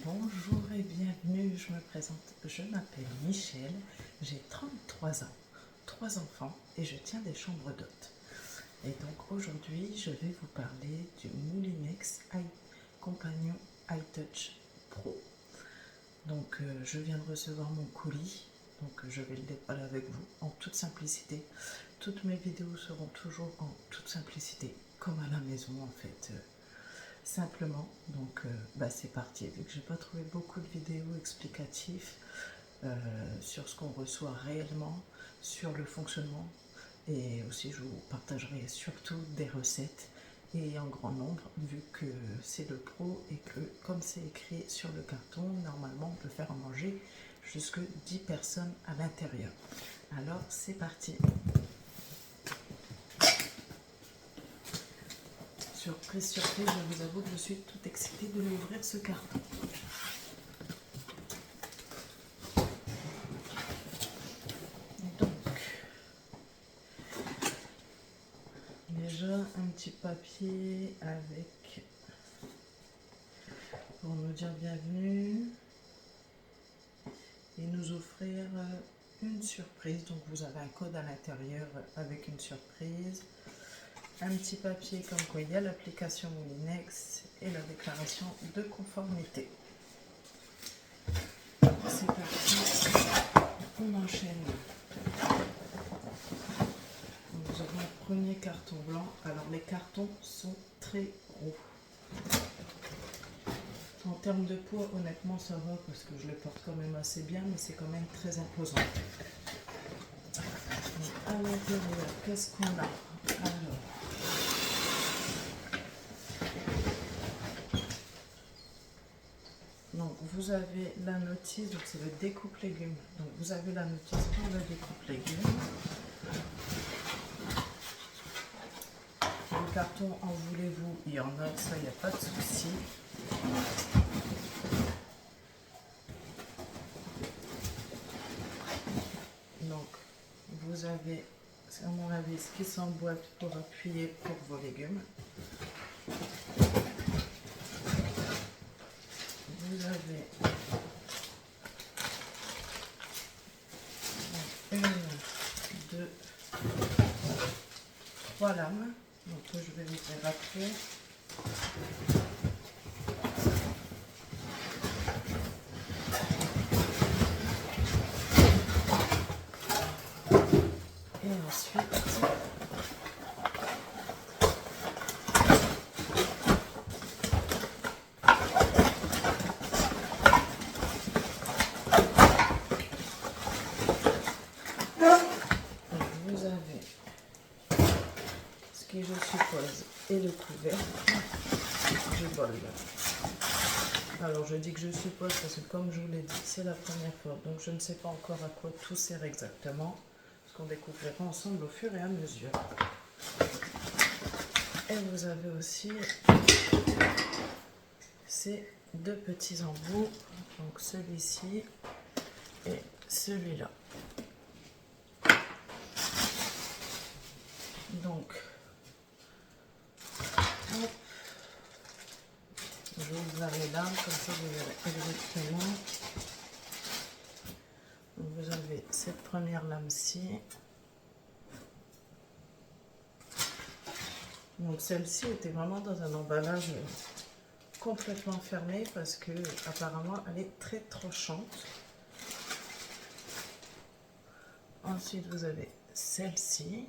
Bonjour et bienvenue, je me présente, je m'appelle Michel, j'ai 33 ans, 3 enfants et je tiens des chambres d'hôtes. Et donc aujourd'hui je vais vous parler du Moulinex Companion iTouch Pro. Donc je viens de recevoir mon colis, donc je vais le déballer avec vous en toute simplicité. Toutes mes vidéos seront toujours en toute simplicité, comme à la maison en fait. Simplement, donc c'est parti. Vu que j'ai pas trouvé beaucoup de vidéos explicatives sur ce qu'on reçoit réellement, sur le fonctionnement, et aussi je vous partagerai surtout des recettes et en grand nombre, vu que c'est le pro et que comme c'est écrit sur le carton, normalement on peut faire en manger jusque 10 personnes à l'intérieur. Alors c'est parti. Surprise, surprise, je vous avoue que je suis toute excitée de m'ouvrir ce carton. Donc, déjà un petit papier avec, pour nous dire bienvenue et nous offrir une surprise. Donc vous avez un code à l'intérieur avec une surprise. Un petit papier comme quoi il y a l'application Moulinex et la déclaration de conformité. C'est parti, on enchaîne. Nous avons le premier carton blanc. Alors les cartons sont très gros. En termes de poids, honnêtement ça va parce que je les porte quand même assez bien, mais c'est quand même très imposant. Donc, à l'intérieur, qu'est-ce qu'on a? Alors, donc vous avez la notice, donc c'est le découpe légumes. Donc vous avez la notice pour le découpe légumes. Le carton, en voulez-vous? Il y en a, ça il n'y a pas de souci. Donc vous avez, à mon avis, ce qui s'emboîte pour appuyer pour vos légumes. Vous avez une, deux, trois lames. Donc je vais vous faire après. Et ensuite, vous avez ce qui, je suppose, est le couvercle du bol. Alors je dis que je suppose parce que comme je vous l'ai dit, c'est la première fois, donc je ne sais pas encore à quoi tout sert exactement, ce qu'on découvrira ensemble au fur et à mesure. Et vous avez aussi ces deux petits embouts, donc celui-ci et celui-là. Donc, hop, je vous ouvre les lames, comme ça vous verrez exactement. Vous avez cette première lame-ci. Donc celle-ci était vraiment dans un emballage complètement fermé parce que apparemment elle est très tranchante. Ensuite vous avez celle-ci.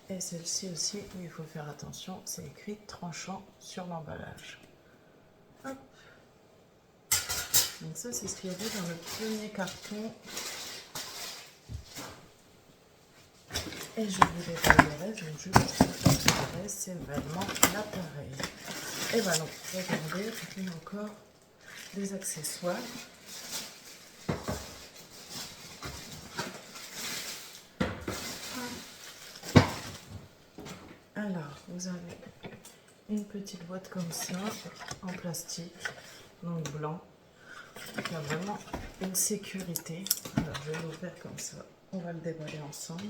Et celle-ci aussi, où il faut faire attention, c'est écrit tranchant sur l'emballage. Hop. Donc ça c'est ce qu'il y avait dans le premier carton. Et je vous détaillerai, donc je vous montrerai, c'est vraiment l'appareil. Et voilà, donc regardez, il y a encore des accessoires. Alors, vous avez une petite boîte comme ça, en plastique, donc blanc. Il y a vraiment une sécurité. Alors, je vais l'ouvrir comme ça. On va le déballer ensemble.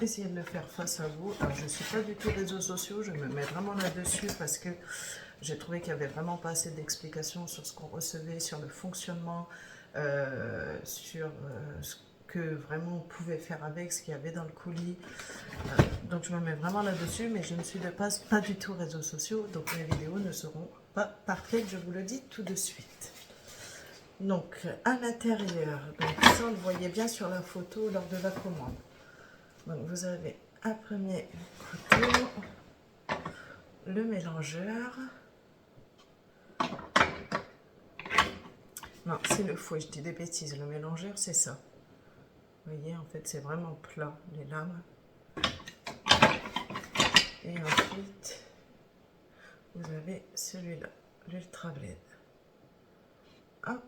essayer de le faire face à vous. Alors, je ne suis pas du tout réseaux sociaux, je me mets vraiment là-dessus parce que j'ai trouvé qu'il n'y avait vraiment pas assez d'explications sur ce qu'on recevait, sur le fonctionnement, sur ce que vraiment on pouvait faire avec, ce qu'il y avait dans le colis. Donc je me mets vraiment là-dessus, mais je ne suis de base pas du tout réseaux sociaux, donc mes vidéos ne seront pas parfaites, je vous le dis tout de suite. Donc à l'intérieur, donc ça on le voyait bien sur la photo lors de la commande. Donc vous avez un premier couteau, le mélangeur. Non, c'est le fouet, je dis des bêtises, le mélangeur c'est ça. Vous voyez, en fait c'est vraiment plat, les lames. Et ensuite, vous avez celui-là, l'Ultra Blade. Hop.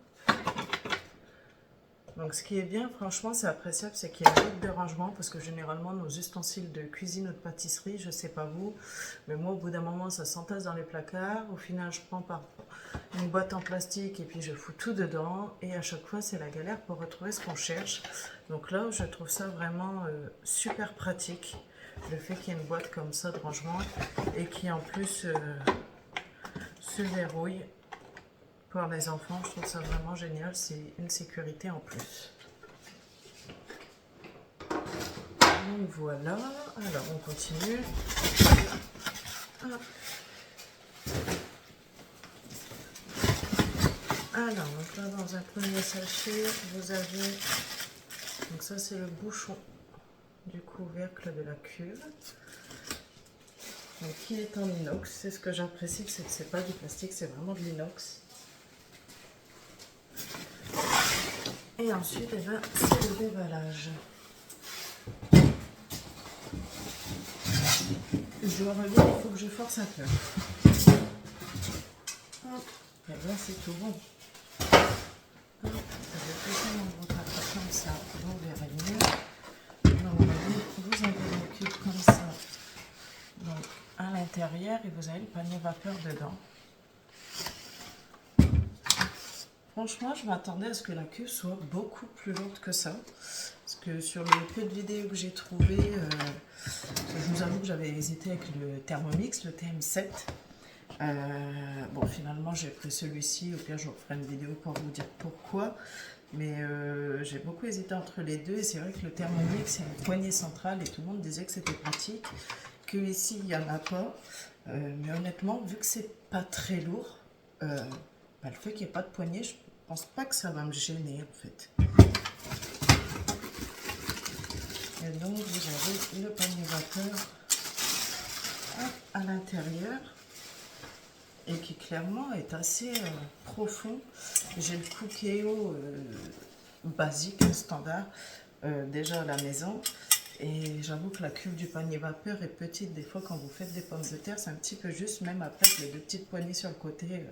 Donc ce qui est bien, franchement, c'est appréciable, c'est qu'il y a un boîte de rangement, parce que généralement, nos ustensiles de cuisine ou de pâtisserie, je sais pas vous, mais moi, au bout d'un moment, ça s'entasse dans les placards. Au final, je prends par une boîte en plastique et puis je fous tout dedans. Et à chaque fois, c'est la galère pour retrouver ce qu'on cherche. Donc là, je trouve ça vraiment super pratique. Le fait qu'il y ait une boîte comme ça de rangement et qui en plus se verrouille pour les enfants, je trouve ça vraiment génial, c'est une sécurité en plus. Donc voilà, alors on continue. Hop. Alors, donc là dans un premier sachet, vous avez, donc ça c'est le bouchon du couvercle de la cuve. Donc, qui est en inox, c'est ce que j'apprécie, c'est que c'est pas du plastique, c'est vraiment de l'inox. Et ensuite, eh ben, c'est le déballage. Je dois regarder, il faut que je force un peu. Hop, et là c'est tout bon. Hop, je vais pousser mon gros comme ça, vous verrez mieux. Donc, vous avez le cube comme ça. Donc, à l'intérieur, et vous avez le panier vapeur dedans. Franchement, je m'attendais à ce que la cuve soit beaucoup plus lourde que ça. Parce que sur le peu de vidéos que j'ai trouvé, je vous avoue que j'avais hésité avec le Thermomix, le TM7. Bon, finalement, j'ai pris celui-ci. Au pire, je vous ferai une vidéo pour vous dire pourquoi. Mais j'ai beaucoup hésité entre les deux. Et c'est vrai que le Thermomix, c'est une poignée centrale. Et tout le monde disait que c'était pratique. Que ici, il n'y en a pas. Mais honnêtement, vu que c'est pas très lourd, le fait qu'il n'y ait pas de poignée, je pense pas que ça va me gêner en fait. Et donc vous avez le panier vapeur à l'intérieur et qui clairement est assez profond. J'ai le Cookéo basique, standard, déjà à la maison. Et j'avoue que la cuve du panier vapeur est petite. Des fois, quand vous faites des pommes de terre, c'est un petit peu juste. Même après, avec les deux petites poignées sur le côté,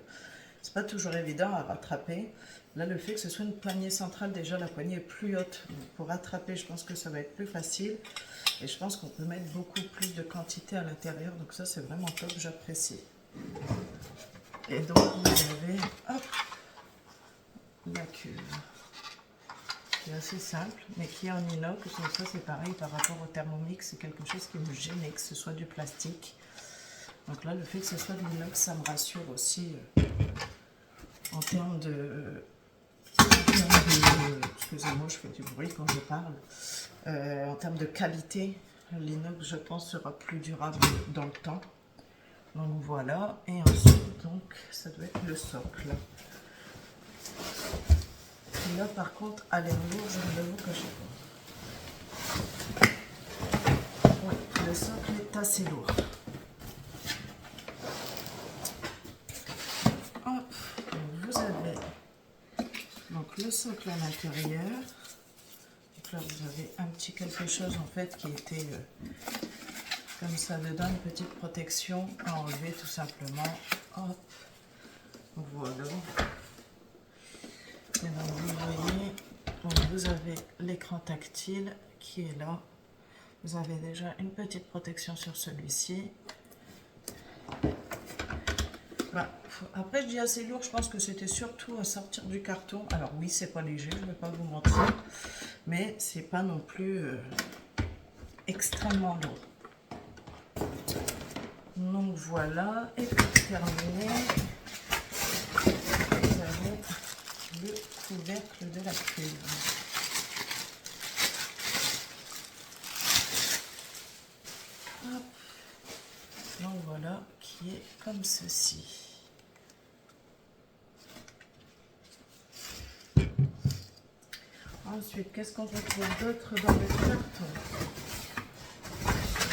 c'est pas toujours évident à rattraper. Là, le fait que ce soit une poignée centrale, déjà, la poignée est plus haute. Donc, pour rattraper, je pense que ça va être plus facile. Et je pense qu'on peut mettre beaucoup plus de quantité à l'intérieur. Donc ça, c'est vraiment top, j'apprécie. Et donc, vous avez, hop, la cuve. C'est assez simple, mais qui est en inox. Donc ça, c'est pareil par rapport au Thermomix. C'est quelque chose qui me gênait, que ce soit du plastique. Donc là, le fait que ce soit de l'inox, ça me rassure aussi en termes de... Excusez-moi, je fais du bruit quand je parle. En termes de qualité, l'inox, je pense, sera plus durable dans le temps. Donc voilà. Et ensuite, donc, ça doit être le socle. Et là, par contre, à l'air lourd, je ne vais vous cacher pas. Oui, le socle est assez lourd. Hop, vous avez donc le socle à l'intérieur. Donc là, vous avez un petit quelque chose en fait qui était comme ça dedans, une petite protection à enlever tout simplement. Hop, voilà. Et donc vous voyez, donc vous avez l'écran tactile qui est là. Vous avez déjà une petite protection sur celui-ci. Bah, après je dis assez lourd, je pense que c'était surtout à sortir du carton. Alors oui, c'est pas léger, je ne vais pas vous mentir, mais c'est pas non plus extrêmement lourd. Donc voilà, et pour terminer, vous avez le couvercle de la cuve. Hop. Donc voilà, qui est comme ceci. Ensuite, qu'est-ce qu'on retrouve d'autre dans le carton?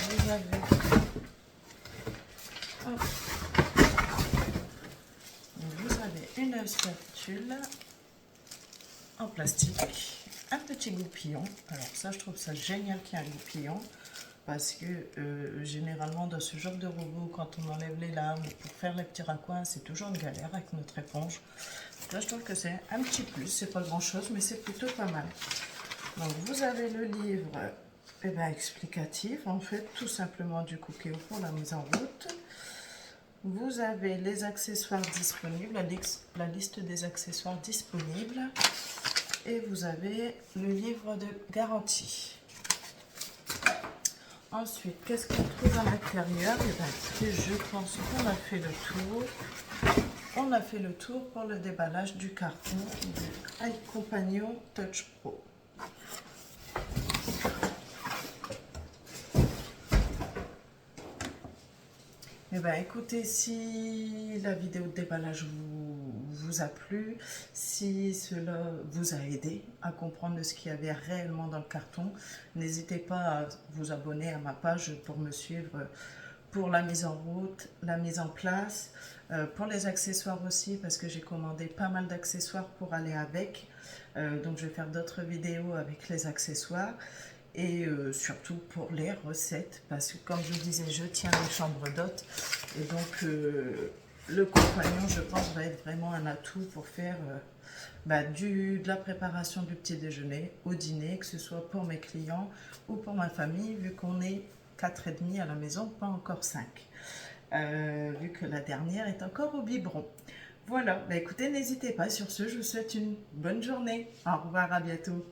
Vous avez, hop, vous avez une spatule en plastique, un petit goupillon. Alors ça, je trouve ça génial qu'il y ait un goupillon, parce que généralement dans ce genre de robot, quand on enlève les lames pour faire les petits raccoins, c'est toujours une galère avec notre éponge. Là, je trouve que c'est un petit plus, c'est pas grand chose, mais c'est plutôt pas mal. Donc vous avez le livre explicatif, en fait, tout simplement du Cookéo pour la mise en route. Vous avez les accessoires disponibles, la liste des accessoires disponibles, et vous avez le livre de garantie. Ensuite, qu'est-ce qu'on trouve à l'intérieur? Je pense qu'on a fait le tour. On a fait le tour pour le déballage du carton du iCompanion Touch Pro. Écoutez, si la vidéo de déballage vous a plu, si cela vous a aidé à comprendre ce qu'il y avait réellement dans le carton, n'hésitez pas à vous abonner à ma page pour me suivre pour la mise en route, la mise en place, pour les accessoires aussi, parce que j'ai commandé pas mal d'accessoires pour aller avec. Donc je vais faire d'autres vidéos avec les accessoires. Et surtout pour les recettes, parce que comme je disais, je tiens les chambres d'hôtes, et donc le compagnon, je pense, va être vraiment un atout pour faire de la préparation du petit déjeuner au dîner, que ce soit pour mes clients ou pour ma famille, vu qu'on est 4,5 à la maison, pas encore 5, vu que la dernière est encore au biberon. Voilà, écoutez, n'hésitez pas, sur ce, je vous souhaite une bonne journée. Au revoir, à bientôt.